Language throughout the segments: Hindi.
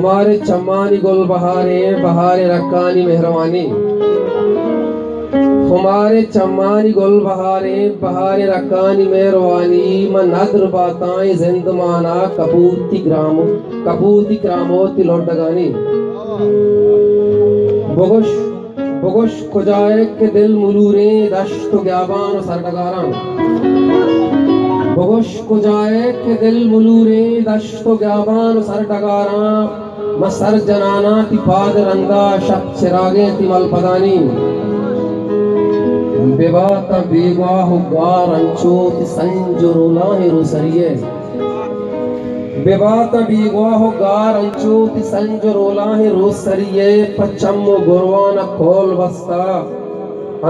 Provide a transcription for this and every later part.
हमारे चम्मानी गुल बहारे बहारे रक्कानी मेहरबानी। हमारे चम्मानी गुल बहारे बहारे रक्कानी मेहरबानी। मन नद्र बाताएं जिंदमाना कपूती ग्रामो तिलोटगानी। बुगुश बुगुश खुजाए के दिल मुलूरे दश्त ग्याबान सरडगारा। बुगुश खुजाए के दिल मुलूरे दश्त ग्याबान सरडगारा। मसर जनाना तिफाद रंदा शब चिरागे तिमल पदानी। बेबाता बेगवाह गार अंचोत संजुरुला रुसरिये। बेबाता बेगवाह गार अंचोत संजुरुला रुसरिये। पचम्मो गुरवान खोल बस्ता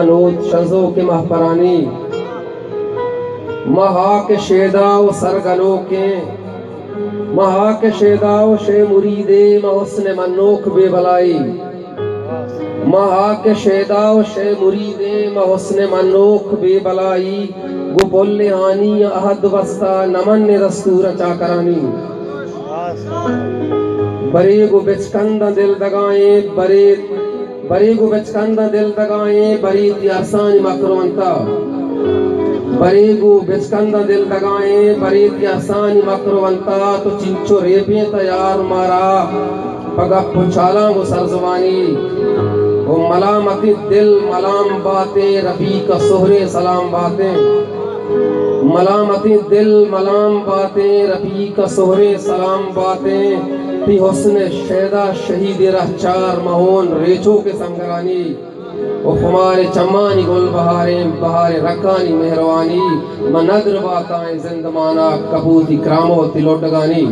अनोत शजो के महपरानी। महा के शेदाव सरगनो के महा के शेदाव शे मुरीदे महस्न मनोख बेबलाई। महा के शेदाव शे मुरीदे महस्न मनोख बेबलाई। गो बोले आनी अहद बस्ता नमन दस्तूर चाकरानी। बरे गो बिचकंदा दिल दगाए बरे गो बिचकंदा दिल दगाए बरी त्यासानी मकरवंता। बरेगु बिचकंदा दिल दगाए बरी त्यासानी मकरवंता। तो चिंचो रेबे तैयार मारा पगा पुचाला वो सरजवानी। वो मलामती दिल मलाम बातें रबी का सोहरे सलाम बातें। मलामती दिल मलाम बातें रबी का सोहरे सलाम बातें। ती हुस्न शैदा शहीद रहचार महोन रेचो के संगरानी। वो हमारे चम्मानी गुल बहारे बहारे रक्कानी मेहरबानी। मन नद्र बाताएं जिंदमाना कपूती क्रामो तिलोटगानी।